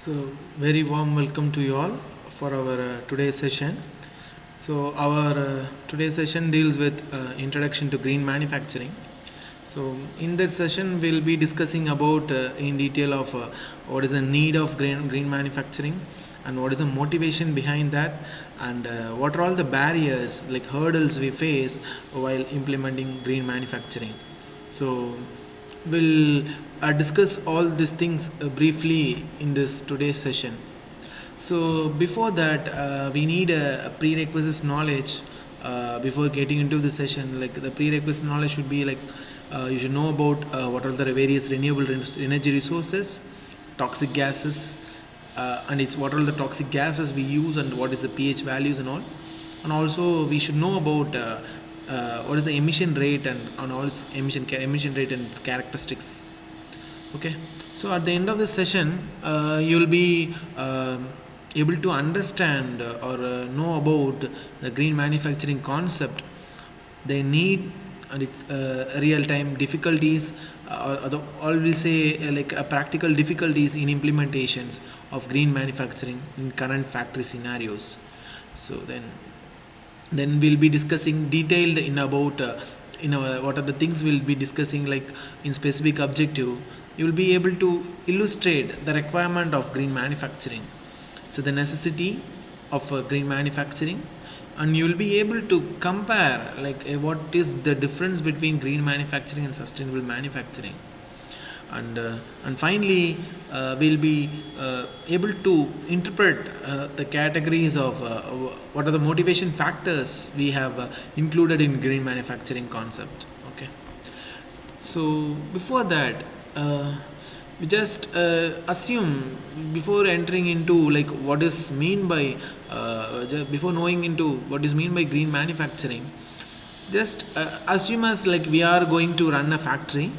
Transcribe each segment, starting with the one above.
So, very warm welcome to you all for our today's session. So, our today's session deals with introduction to green manufacturing. So, in this session, we'll be discussing about in detail of what is the need of green manufacturing and what is the motivation behind that, and what are all the barriers like hurdles we face while implementing green manufacturing. So, we'll discuss all these things briefly in this today's session. So before that, we need a prerequisite knowledge before getting into the session. Like the prerequisite knowledge should be like you should know about what are the various renewable energy resources, toxic gases, and it's what are the toxic gases we use and what is the pH values and all. And also we should know about what is the emission rate and all emission rate and its characteristics. Okay, so at the end of the session, you'll be able to understand or know about the green manufacturing concept, they need and its real-time difficulties, or we'll say practical difficulties in implementations of green manufacturing in current factory scenarios. So then we'll be discussing detailed in about what are the things we'll be discussing, like in specific objective you will be able to illustrate the requirement of green manufacturing, so the necessity of green manufacturing, and you will be able to compare like what is the difference between green manufacturing and sustainable manufacturing, and finally we'll be able to interpret the categories of what are the motivation factors we have included in green manufacturing concept. Okay, so before that, we just assume before entering into like what is mean by before knowing into what is mean by green manufacturing, just assume as like we are going to run a factory.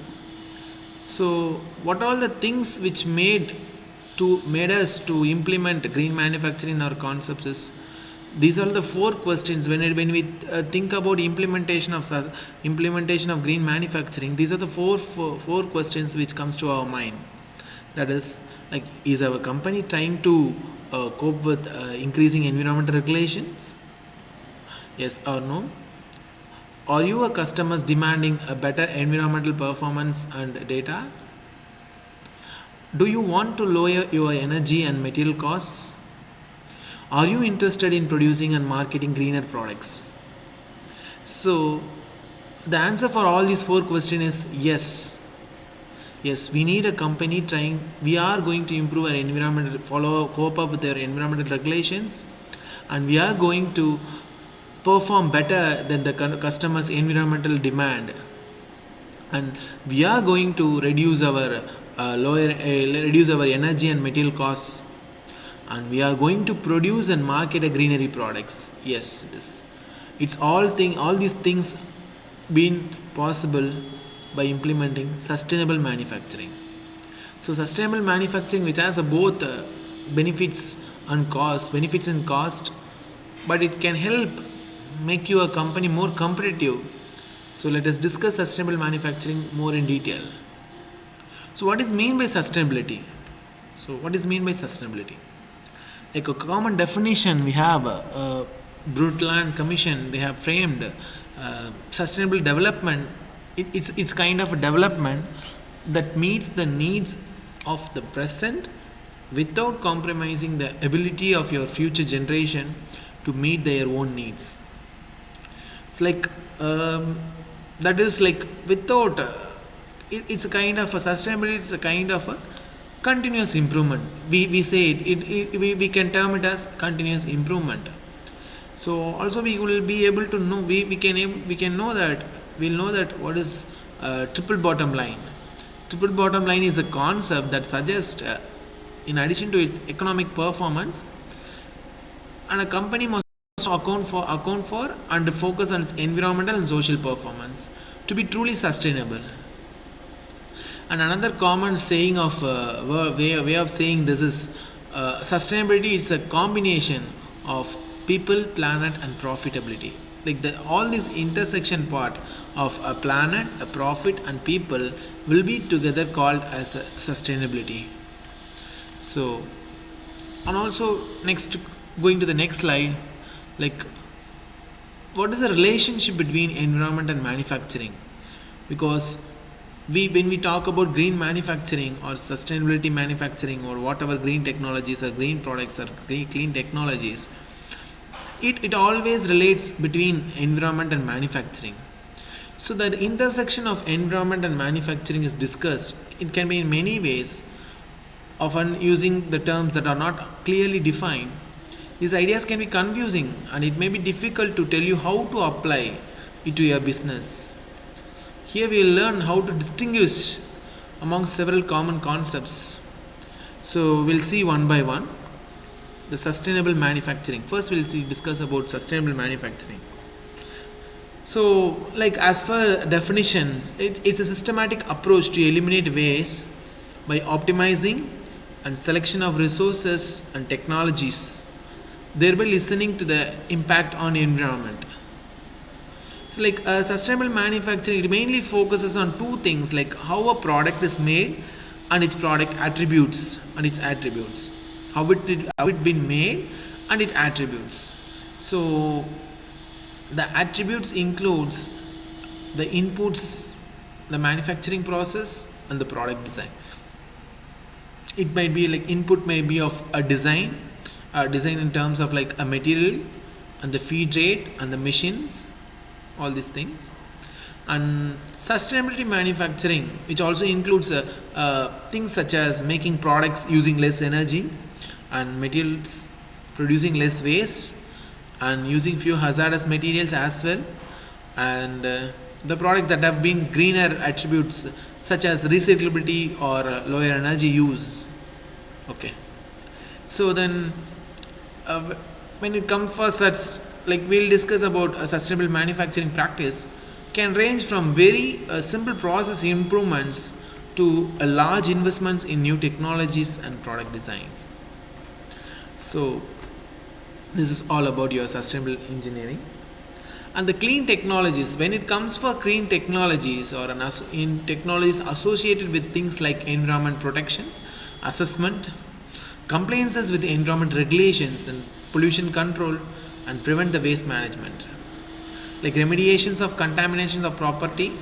So what all the things which made us to implement green manufacturing in our concepts is, these are the four questions when we think about implementation of green manufacturing. These are the four questions which comes to our mind. That is, like, is our company trying to cope with increasing environmental regulations? Yes or no? Are your customers demanding a better environmental performance and data? Do you want to lower your energy and material costs? Are you interested in producing and marketing greener products? So the answer for all these four questions is yes. Yes, we need a company we are going to improve our environment, cope up with their environmental regulations, and we are going to perform better than the customer's environmental demand, and we are going to reduce our energy and material costs, and we are going to produce and market a greenery products. Yes, it is. It's all these things been possible by implementing sustainable manufacturing. So sustainable manufacturing, which has both benefits and cost, but it can help make your company more competitive. So let us discuss sustainable manufacturing more in detail. So what is mean by sustainability? Like a common definition we have, Brundtland Commission, they have framed sustainable development. It's kind of a development that meets the needs of the present without compromising the ability of your future generation to meet their own needs. It's like that is like without it's a kind of a sustainability. It's a kind of a continuous improvement. We say we can term it as continuous improvement. So also we will be able to know, we'll know that what is triple bottom line. Triple bottom line is a concept that suggests in addition to its economic performance, and a company must account for and focus on its environmental and social performance to be truly sustainable. And another common saying of way of saying this is sustainability. It's a combination of people, planet, and profitability. Like all this intersection part of a planet, a profit, and people will be together called as sustainability. So And also next, going to the next slide, like what is the relationship between environment and manufacturing? Because when we talk about green manufacturing or sustainability manufacturing or whatever green technologies or green products or green clean technologies, it always relates between environment and manufacturing. So that intersection of environment and manufacturing is discussed. It can be in many ways, often using the terms that are not clearly defined. These ideas can be confusing and it may be difficult to tell you how to apply it to your business. Here we will learn how to distinguish among several common concepts. So we'll see one by one. The sustainable manufacturing. First we'll discuss about sustainable manufacturing. So, like as per definition, it's a systematic approach to eliminate waste by optimizing and selection of resources and technologies, thereby listening to the impact on the environment. So, like sustainable manufacturing, it mainly focuses on two things, like how a product is made and its product attributes how it been made and its attributes. So the attributes includes the inputs, the manufacturing process and the product design. It might be like input may be of a design in terms of like a material and the feed rate and the machines, all these things. And sustainability manufacturing, which also includes things such as making products using less energy and materials, producing less waste and using few hazardous materials as well, and the products that have been greener attributes such as recyclability or lower energy use. Okay, so then when it comes for such, like we'll discuss about a sustainable manufacturing practice can range from very simple process improvements to large investments in new technologies and product designs. So this is all about your sustainable engineering. And the clean technologies, when it comes for clean technologies or in technologies associated with things like environment protections, assessment, compliances with environment regulations and pollution control, and prevent the waste management, like remediations of contaminations of property,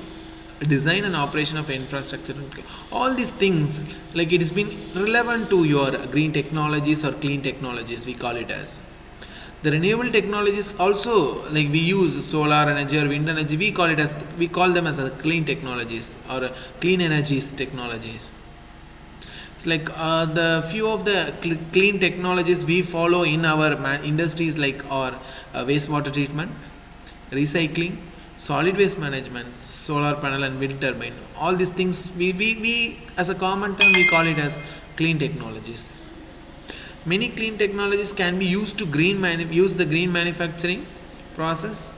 design and operation of infrastructure, all these things, like it has been relevant to your green technologies or clean technologies, we call it as. The renewable technologies also, like we use solar energy or wind energy, we call them as a clean technologies or clean energies technologies. It's like the few of the clean technologies we follow in our industries, like our wastewater treatment, recycling, solid waste management, solar panel and wind turbine, all these things we as a common term we call it as clean technologies. Many clean technologies can be used to use the green manufacturing process,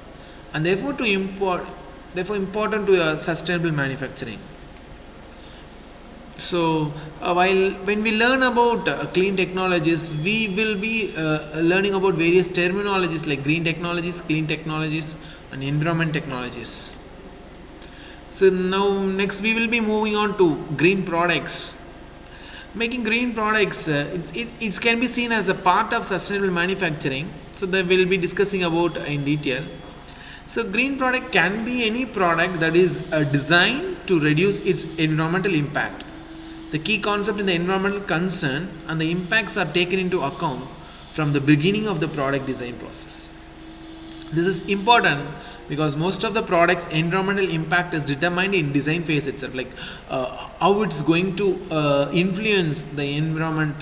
and therefore important to sustainable manufacturing. So when we learn about clean technologies, we will be learning about various terminologies like green technologies, clean technologies and environment technologies. So now next we will be moving on to green products. Making green products, it can be seen as a part of sustainable manufacturing, so that we'll be discussing about in detail. So green product can be any product that is designed to reduce its environmental impact. The key concept in the environmental concern and the impacts are taken into account from the beginning of the product design process. This is important because most of the product's environmental impact is determined in design phase itself, like how it's going to influence the environment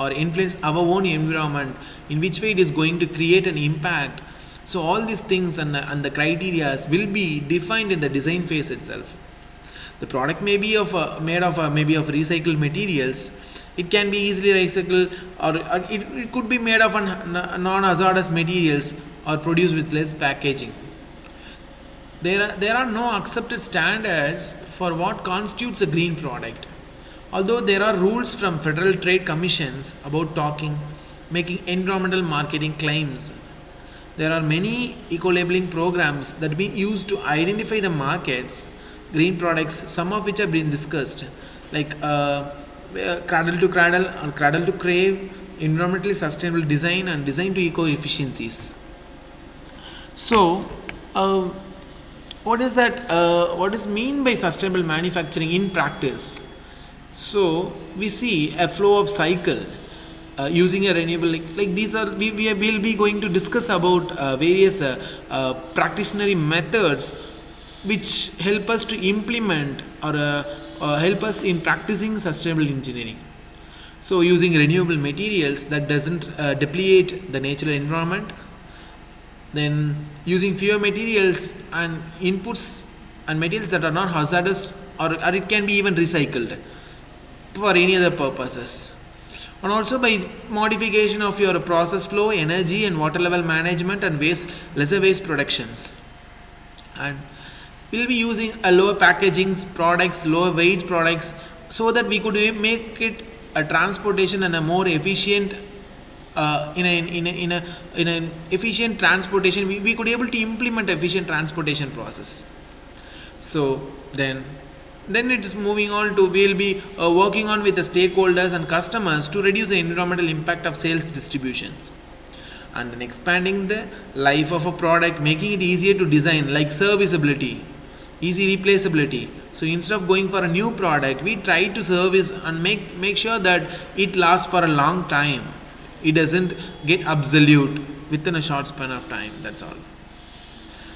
or influence our own environment, in which way it is going to create an impact. So all these things and the criteria will be defined in the design phase itself. The product may be made of maybe of recycled materials. It can be easily recycled, or it could be made of non-hazardous materials or produced with less packaging. There are no accepted standards for what constitutes a green product. Although there are rules from federal trade commissions about making environmental marketing claims, there are many eco-labeling programs that have been used to identify the markets, green products, some of which have been discussed, like cradle to cradle or cradle to grave, environmentally sustainable design and design to eco efficiencies. So, what is that? What is mean by sustainable manufacturing in practice? So we see a flow of cycle using a renewable like these are we will be going to discuss about various practitionary methods which help us to implement or help us in practicing sustainable engineering. So using renewable materials that doesn't deplete the natural environment, then using fewer materials and inputs and materials that are not hazardous, or it can be even recycled for any other purposes, and also by modification of your process flow, energy and water level management and lesser waste productions. And we'll be using a lower packaging products, lower weight products, so that we could make it a transportation and a more efficient in an efficient transportation. We could able to implement efficient transportation process. So then it is moving on to we'll be working on with the stakeholders and customers to reduce the environmental impact of sales distributions, and then expanding the life of a product, making it easier to design, like serviceability, easy replaceability. So instead of going for a new product, we try to service and make sure that it lasts for a long time, it doesn't get obsolete within a short span of time. That's all.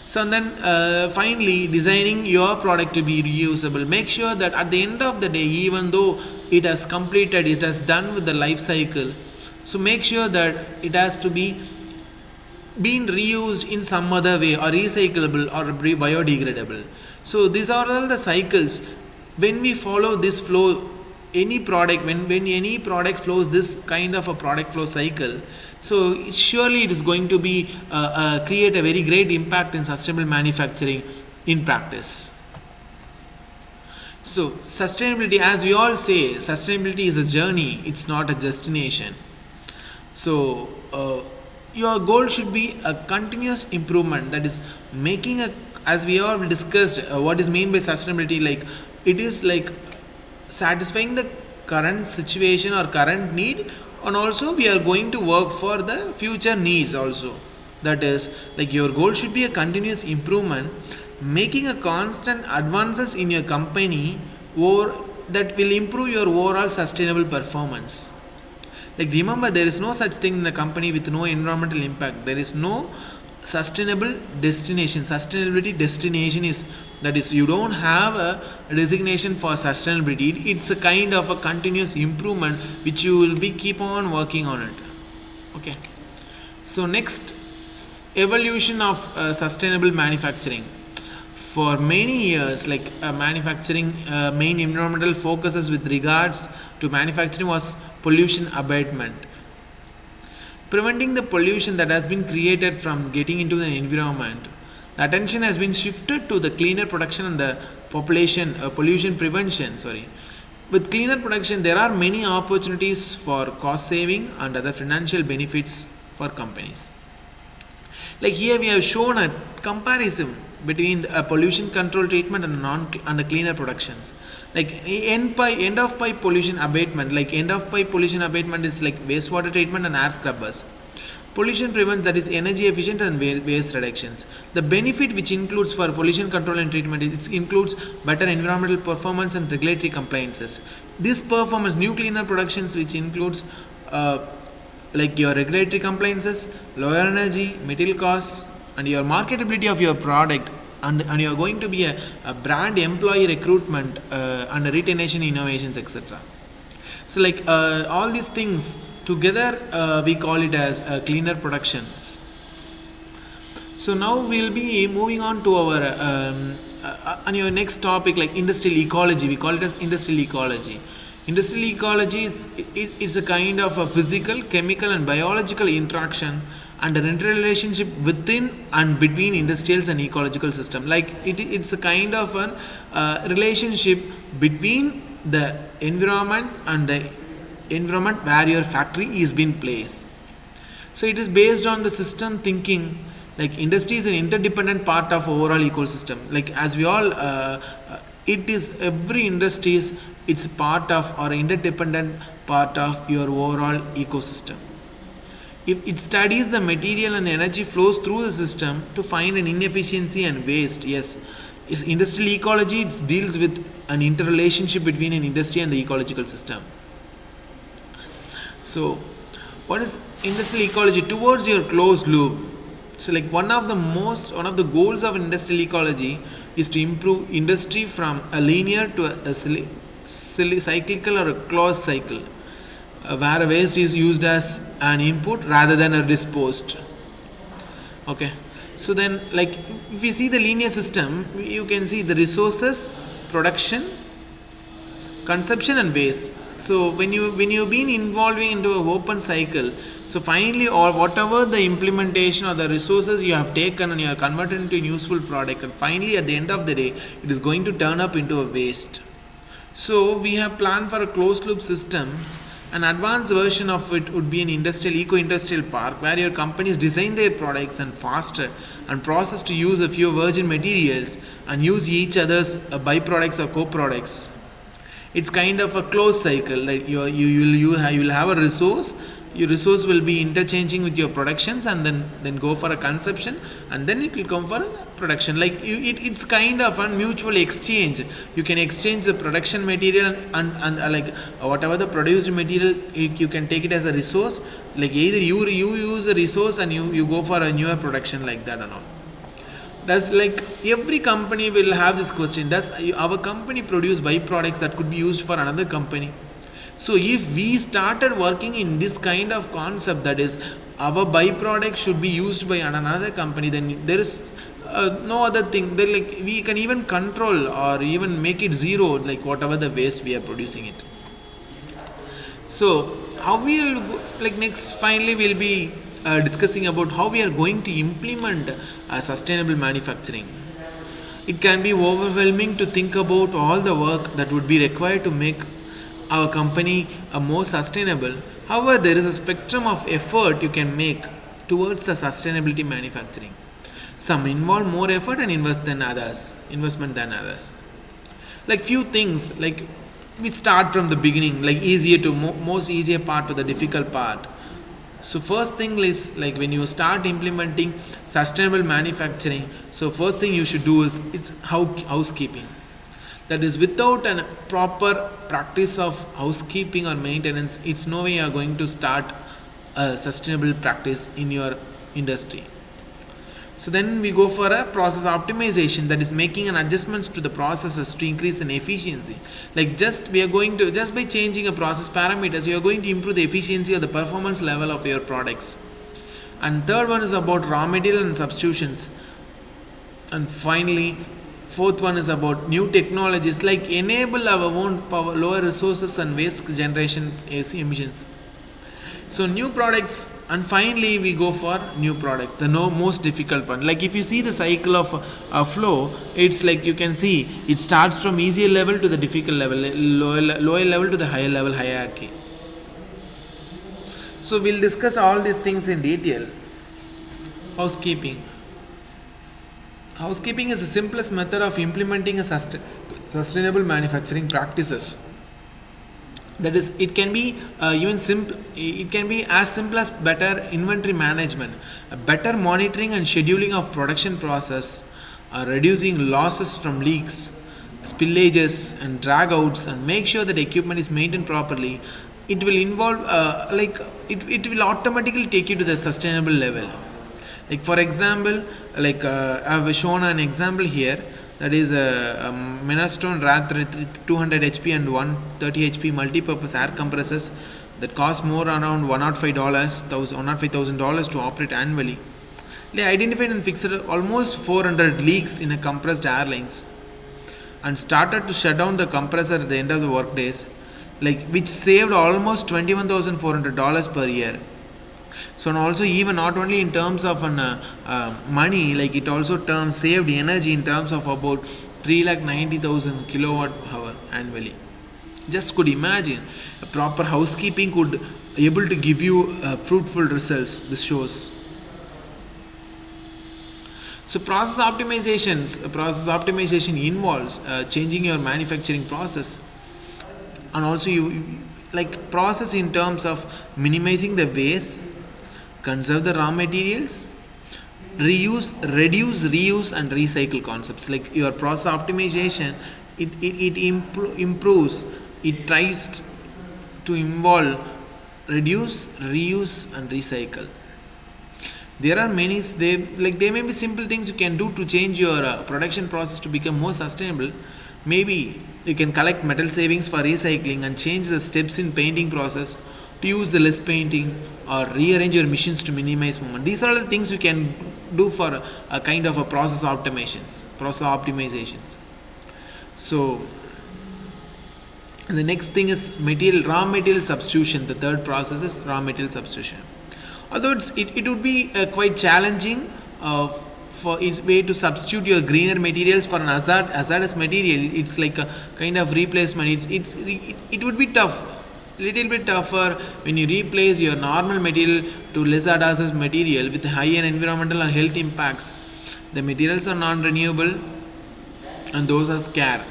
So and then finally, designing your product to be reusable. Make sure that at the end of the day, even though it has completed, it has done with the life cycle, so make sure that it has to be being reused in some other way, or recyclable or biodegradable. So these are all the cycles. When we follow this flow, any product, when any product flows this kind of a product flow cycle, so surely it is going to be create a very great impact in sustainable manufacturing in practice. So sustainability, as we all say, sustainability is a journey, it's not a destination. So your goal should be a continuous improvement, that is making a, as we all discussed, what is meant by sustainability, like it is like satisfying the current situation or current need, and also we are going to work for the future needs also. That is like your goal should be a continuous improvement, making a constant advances in your company, or that will improve your overall sustainable performance. Like remember, there is no such thing in the company with no environmental impact. There is no sustainable destination. Sustainability destination is, that is, you don't have a designation for sustainability. It's a kind of a continuous improvement which you will be keep on working on it. Okay. So next, evolution of sustainable manufacturing. For many years, like manufacturing main environmental focuses with regards to manufacturing was pollution abatement, preventing the pollution that has been created from getting into the environment. The attention has been shifted to the cleaner production and the population pollution prevention. Sorry, with cleaner production, there are many opportunities for cost saving and other financial benefits for companies. Like here, we have shown a comparison between a pollution control treatment and and a cleaner productions. Like end of pipe pollution abatement, like end of pipe pollution abatement is like wastewater treatment and air scrubbers. Pollution prevent, that is energy efficient and waste reductions. The benefit which includes for pollution control and treatment includes better environmental performance and regulatory compliances. This performance, new cleaner productions, which includes like your regulatory compliances, lower energy, material costs, and your marketability of your product, and you are going to be a brand employee recruitment and retention innovations, etc. So like all these things together, we call it as cleaner productions. So now we'll be moving on to our on your next topic, like industrial ecology. We call it as industrial ecology. Industrial ecology is it's a kind of a physical, chemical and biological interaction and an interrelationship within and between industrials and ecological system. Like it's a kind of an relationship between the environment and the environment where your factory is being placed. So it is based on the system thinking. Like industry is an interdependent part of overall ecosystem. Like as we all it is every industry is it's part of or interdependent part of your overall ecosystem. If it studies the material and energy flows through the system to find an inefficiency and waste, yes, is industrial ecology. It deals with an interrelationship between an industry and the ecological system. So, what is industrial ecology? Towards your closed loop. So, like one of the goals of industrial ecology is to improve industry from a linear to a cyclical or a closed cycle, where a waste is used as an input rather than a disposed. Okay, so then like if you see the linear system, you can see the resources, production, consumption and waste. So when you've been involving into an open cycle, so finally or whatever the implementation or the resources you have taken and you are converted into a useful product, and finally at the end of the day it is going to turn up into a waste. So we have planned for a closed loop systems. An advanced version of it would be an eco-industrial park where your companies design their products and faster and process to use a few virgin materials and use each other's byproducts or co-products. It's kind of a closed cycle. Like you will have a resource. Your resource will be interchanging with your productions and then go for a consumption and then it will come for a production. Like it's kind of a mutual exchange. You can exchange the production material and like whatever the produced material, you can take it as a resource. Like either you use a resource and you go for a newer production like that and all. Does like every company will have this question, does our company produce byproducts that could be used for another company? So if we started working in this kind of concept, that is our byproduct should be used by another company, then there is no other thing. Then like we can even control or even make it zero, like whatever the waste we are producing it. So how we will like next finally we'll be discussing about how we are going to implement sustainable manufacturing. It can be overwhelming to think about all the work that would be required to make our company more sustainable. However, there is a spectrum of effort you can make towards the sustainability manufacturing. Some involve more effort and investment than others. Like few things, like we start from the beginning, like easier to most easier part to the difficult part. So first thing is like when you start implementing sustainable manufacturing, so first thing you should do is it's housekeeping. That is, without a proper practice of housekeeping or maintenance, it's no way you are going to start a sustainable practice in your industry. So then we go for a process optimization, that is making an adjustments to the processes to increase an efficiency. Like just by changing a process parameters, you are going to improve the efficiency or the performance level of your products. And third one is about raw material and substitutions. And finally, fourth one is about new technologies like enable our own power, lower resources and waste generation emissions. So new products, and finally we go for new products, the most difficult one. Like if you see the cycle of a flow, it's like you can see it starts from easier level to the difficult level, lower level to the higher level hierarchy. So we'll discuss all these things in detail. Housekeeping. Housekeeping is the simplest method of implementing a sustainable manufacturing practices. That is, it can be it can be as simple as better inventory management, better monitoring and scheduling of production process, reducing losses from leaks, spillages and drag outs, and make sure that equipment is maintained properly. It will involve it will automatically take you to the sustainable level. Like for example, like I've shown an example here, that is a Menastone RAD 200 HP and 130 HP multi-purpose air compressors that cost more around $105,000 to operate annually. They identified and fixed almost 400 leaks in a compressed air lines and started to shut down the compressor at the end of the work days, like which saved almost $21,400 per year. So, and also even not only in terms of money, like it also saved energy in terms of about 390,000 kilowatt hour annually. Just could imagine a proper housekeeping could able to give you fruitful results. This shows. So process optimization involves changing your manufacturing process, and also like process in terms of minimizing the waste, conserve the raw materials, reuse and recycle concepts. Like your process optimization, it improves, it tries to involve reduce, reuse and recycle. There are many, there may be simple things you can do to change your production process to become more sustainable. Maybe you can collect metal savings for recycling and change the steps in painting process to use the less painting, or rearrange your machines to minimize movement. These are the things you can do for a kind of a process optimizations. So the next thing is raw material substitution. The third process is raw material substitution. Although it would be quite challenging for its way to substitute your greener materials for an hazardous material. It's like a kind of replacement. It would be tough, little bit tougher when you replace your normal material to less hazardous material with higher environmental and health impacts. The materials are non-renewable and those are scarce.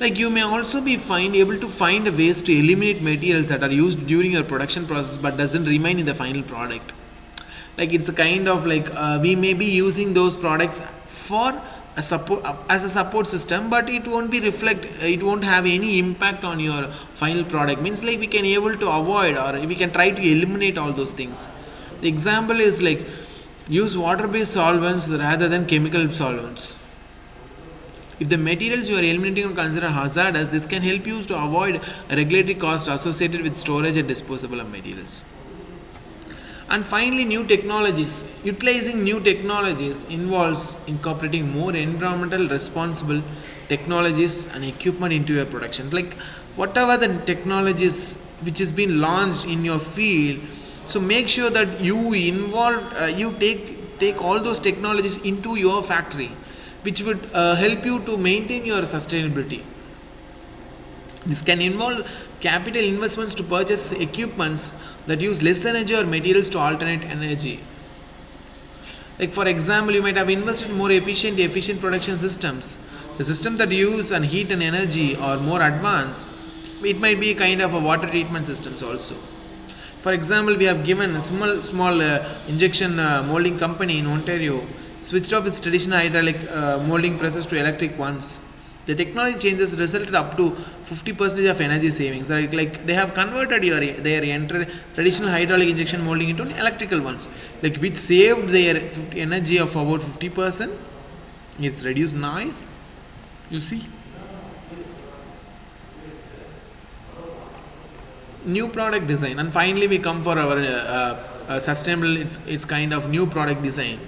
Like you may also be able to find ways to eliminate materials that are used during your production process but doesn't remain in the final product. Like it's a kind of like we may be using those products for a support as a support system, but it won't have any impact on your final product. Means like we can able to avoid, or we can try to eliminate all those things. The example is like use water-based solvents rather than chemical solvents. If the materials you are eliminating are considered hazardous, this can help you to avoid regulatory costs associated with storage and disposal of materials. And finally, new technologies. Utilizing new technologies involves incorporating more environmental responsible technologies and equipment into your production. Like whatever the technologies which has been launched in your field, so make sure that you take all those technologies into your factory, which would help you to maintain your sustainability. This can involve capital investments to purchase equipments that use less energy or materials to alternate energy. Like for example, you might have invested more efficient production systems. The system that use and heat and energy are more advanced. It might be a kind of a water treatment systems also. For example, we have given a small injection molding company in Ontario switched off its traditional hydraulic molding presses to electric ones. The technology changes resulted up to 50% of energy savings. Like they have converted their traditional hydraulic injection molding into electrical ones, like which saved their energy of about 50%. It's reduced noise. You see, new product design, and finally we come for our sustainable. It's kind of new product design.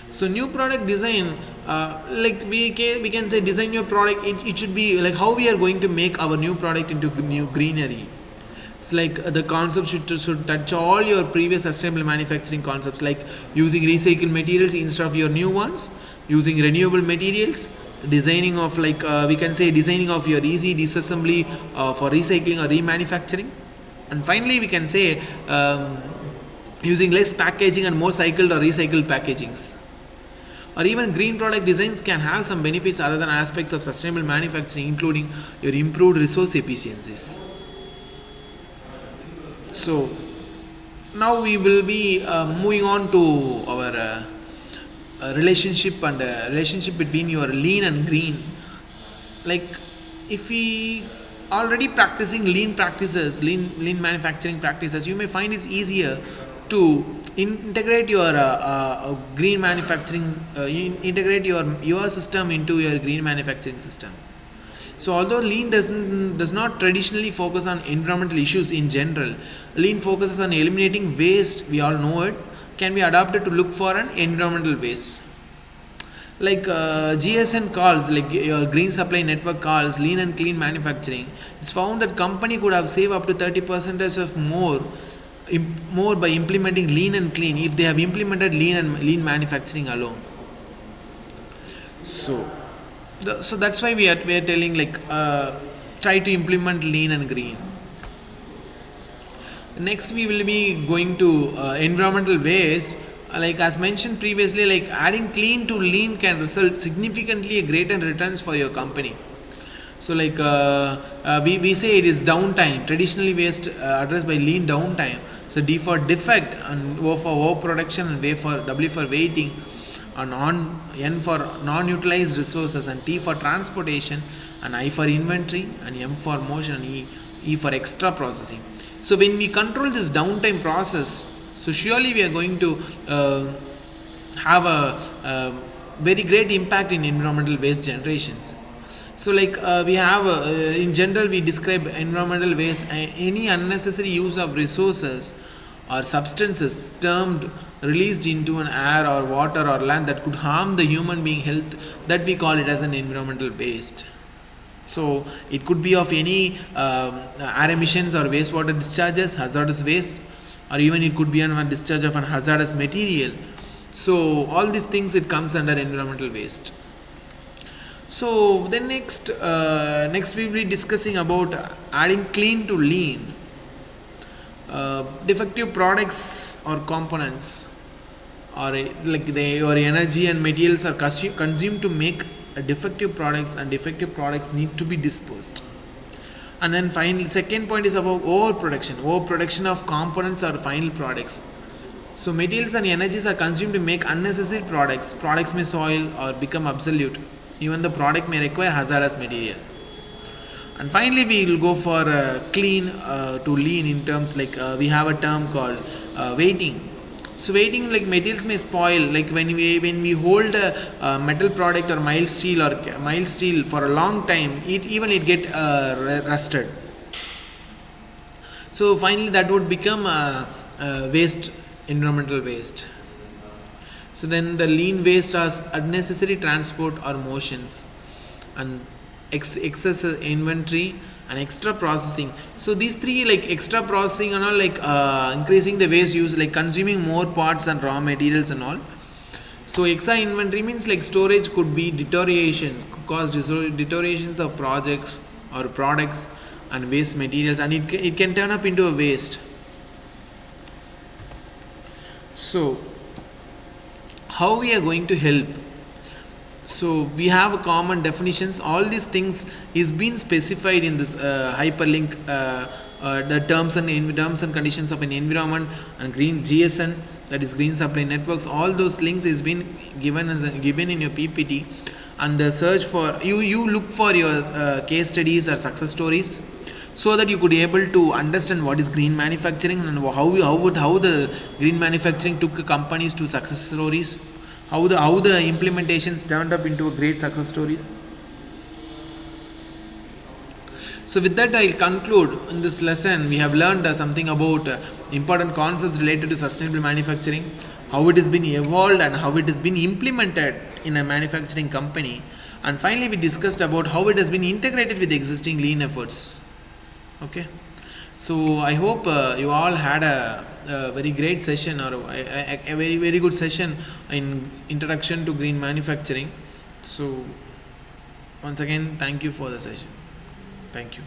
So new product design, like we can say design your product. It should be like how we are going to make our new product into new greenery. It's like the concept should touch all your previous sustainable manufacturing concepts, like using recycled materials instead of your new ones, using renewable materials, designing of designing of your easy disassembly for recycling or remanufacturing, and finally we can say using less packaging and more cycled or recycled packagings. Or even green product designs can have some benefits other than aspects of sustainable manufacturing, including your improved resource efficiencies. So now we will be moving on to our relationship between your lean and green. Like if we already practicing lean manufacturing practices, you may find it's easier to integrate your green manufacturing, integrate your system into your green manufacturing system. So although lean does not traditionally focus on environmental issues in general, lean focuses on eliminating waste. We all know it can be adapted to look for an environmental waste. Like GSN calls, like your green supply network calls lean and clean manufacturing. It's found that company could have saved up to 30% of more by implementing lean and clean if they have implemented lean manufacturing alone. So that's why we are telling like try to implement lean and green. Next we will be going to environmental waste. Like as mentioned previously, like adding clean to lean can result significantly greater returns for your company. So like we say it is downtime, traditionally waste addressed by lean downtime. So D for defect, and O for overproduction, and W for waiting, and N for non-utilized resources, and T for transportation, and I for inventory, and M for motion, and E for extra processing. So when we control this downtime process, so surely we are going to have a very great impact in environmental waste generations. So like we have in general we describe environmental waste any unnecessary use of resources or substances termed released into an air or water or land that could harm the human being health, that we call it as an environmental waste. So it could be of any air emissions or wastewater discharges, hazardous waste, or even it could be a discharge of an hazardous material. So all these things, it comes under environmental waste. So then next we will be discussing about adding clean to lean. Defective products or components, or like your energy and materials are consumed to make defective products, and defective products need to be disposed. And then finally, second point is about overproduction of components or final products. So materials and energies are consumed to make unnecessary products may soil or become obsolete, even the product may require hazardous material. And finally we will go for clean to lean in terms like we have a term called waiting. So waiting, like materials may spoil, like when we hold a metal product or mild steel for a long time, it get rusted. So finally that would become waste, environmental waste. So then the lean waste are unnecessary transport or motions, and excess inventory, and extra processing. So these three, like extra processing and all, like increasing the waste use, like consuming more parts and raw materials and all. So extra inventory means like storage could be deteriorations, could cause deteriorations of projects or products and waste materials, and it can turn up into a waste. So how we are going to help? So we have a common definitions. All these things is being specified in this hyperlink, the terms and conditions of an environment, and green GSN, that is green supply networks. All those links is been given in your PPT, and the search for you look for your case studies or success stories, so that you could be able to understand what is green manufacturing and how the green manufacturing took companies to success stories, how the implementations turned up into a great success stories. So with that I'll conclude. In this lesson we have learned something about important concepts related to sustainable manufacturing, how it has been evolved and how it has been implemented in a manufacturing company, and finally we discussed about how it has been integrated with existing lean efforts. Okay, so I hope you all had a very great session, or a very very good session in introduction to green manufacturing. So once again, thank you for the session. Thank you.